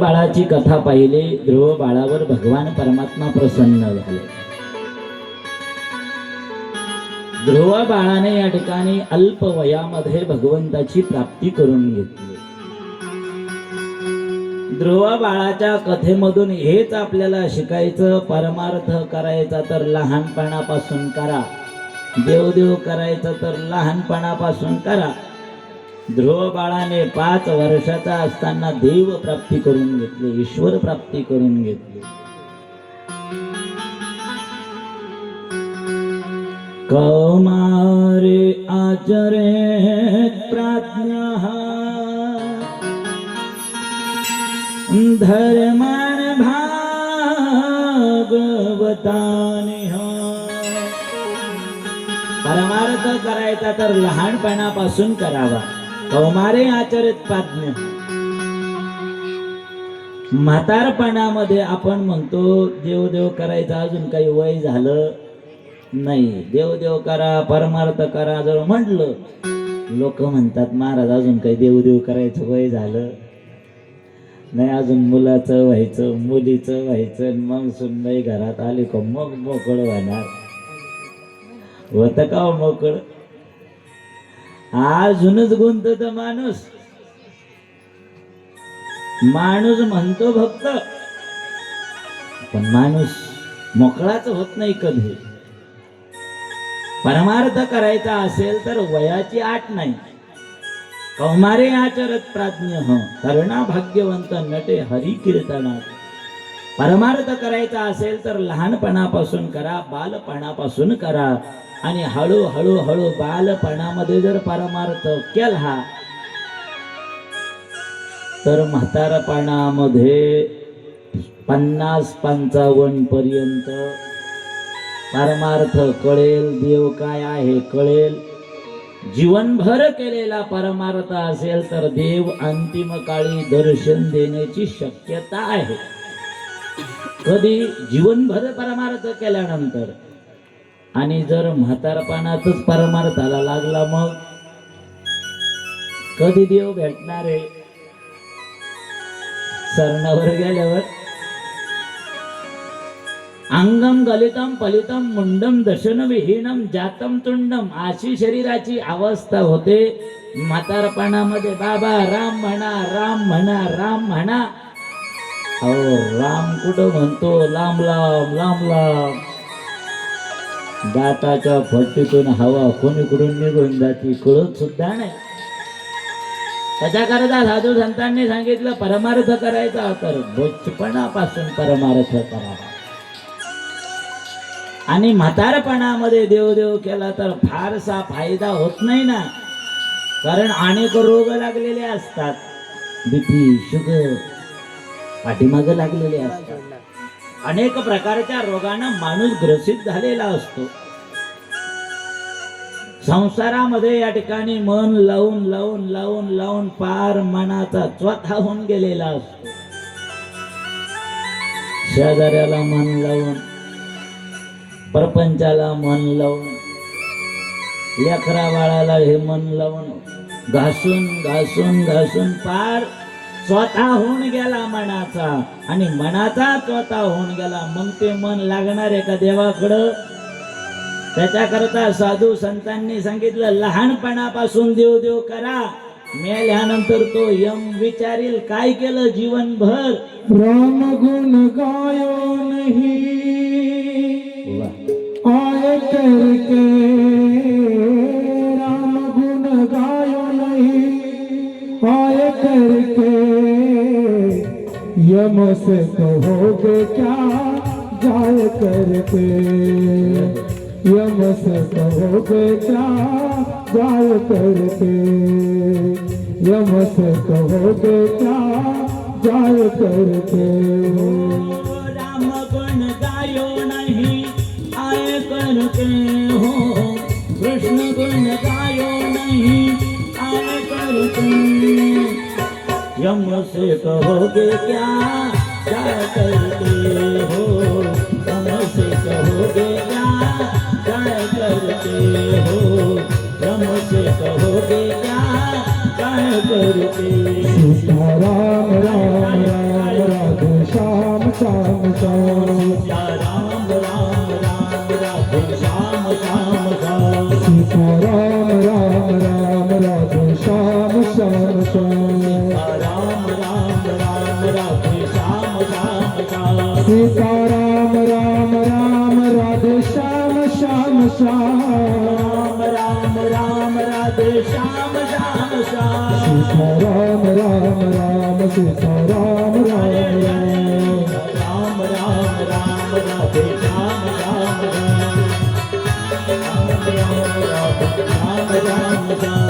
बाळाची कथा पाहिली. ध्रुव बाळावर भगवान परमात्मा प्रसन्न झाले. ध्रुव बाळाने या ठिकाणी अल्प वयामध्ये भगवंताची प्राप्ती करून घेतली. ध्रुव बाळाच्या कथेमधून हेच आपल्याला शिकायचं. परमार्थ करायचा तर लहानपणापासून करा, देवदेव करायचं तर लहानपणापासून करा. ध्रुव बाळाने 5 वर्षाचा असताना देव प्राप्ती करून घेतली, ईश्वर प्राप्ती करून घेतली. कौमारे आचरेत प्राज्ञः धर्मान भागवतानिह. परमार्थ करायचा तर लहानपणापासून करावा. कौमारे आचरित प्राज्ञ. म्हातारपणामध्ये आपण म्हणतो देवदेव करायचा, अजून काही वय झालं नाही, देवदेव करा, परमार्थ करा. जर म्हटलं लोक म्हणतात महाराज अजून काही देवदेव करायचं वय झालं नाही, अजून मुलाचं व्हायचं, मुलीचं व्हायचं, मग सुनबाई घरात आली का मग मोकळं होणार. होतं का मोकळं? अजूनच गुंतत माणूस. माणूस म्हणतो भक्त, पण माणूस मोकळाच होत नाही कधी. परमार्थ करायचा असेल तर वयाची आट नाही. कौमारे आचरत प्राज्ञ तरुणा भाग्यवंत नटे हरी कीर्तनात. परमार्थ करायचा असेल तर लहानपणापासून करा, बालपणापासून करा. आणि हळूहळू हळू बालपणामध्ये जर परमार्थ केला तर म्हातारपणामध्ये 50-55 पर्यंत परमार्थ कळेल, देव काय आहे कळेल. जीवनभर केलेला परमार्थ असेल तर देव अंतिम काळी दर्शन देण्याची शक्यता आहे. कधी जीवनभर परमार्थ केल्यानंतर. आणि जर म्हातारपणातच परमार्थाला लागला मग कधी देव भेटणार आहे? सरणावर गेल्यावर. अंगम गलितम फलितम मुंडम दशन विहीनम जातम तुंडम अशी शरीराची अवस्था होते म्हातारपणामध्ये. बाबा राम म्हणा, राम म्हणा, राम म्हणा. अहो राम कुठं म्हणतो? लांब लांब लांब लांब. दाताच्या फट्टीतून हवा कोणीकडून निघून जाती कळत सुद्धा नाही. त्याच्याकरता साधू संतांनी सांगितलं परमार्थ करायचा तर बचपणापासून परमार्थ करावा. आणि म्हातारपणामध्ये देवदेव केला तर फारसा फायदा होत नाही ना. कारण अनेक रोग लागलेले असतात. बीपी, शुगर पाठीमागे लागलेले असतात. अनेक प्रकारच्या रोगानं माणूस ग्रसित झालेला असतो. संसारामध्ये या ठिकाणी मन लावून लावून लावून लावून पार मनाचा स्वतः होऊन गेलेला असतो. शेजाऱ्याला मन लावून, प्रपंचाला मन लावून, लेकरा बाळाला हे मन लावून घासून घासून घासून पार स्वतः होऊन गेला मनाचा. आणि मनाचा स्वतः होऊन गेला मग ते मन लागणार आहे का देवाकडं? त्याच्याकरता साधू संतांनी सांगितलं लहानपणापासून देवदेव करा. मेल्यानंतर तो यम विचारील काय केलं जीवनभर. राम गुण गायो नहीं आए करके, राम गुण गायो नहीं आए करके, यम से कहोगे क्या जाए करके, यम से कहोगे क्या जाए करके, यम से कहोगे क्या जाए करके। राम गुण गायो नहीं आए करके हो, कृष्ण गुण गायो नहीं आए करके, यम से कहोगे क्या जाए करके हो, यम से कहोगे क्या जाए करके हो, यम से कहोगे क्या जाए करके। सीता राम राम राम राम राम राम राधे श्याम श्याम श्याम सीता राम राम राम राधे श्याम श्याम श्याम राम राम राधे श्याम श्याम श्याम सीता राम राम राम सीता राम राम राम राम राम राम राधे श्याम श्याम श्याम राम राम राम राम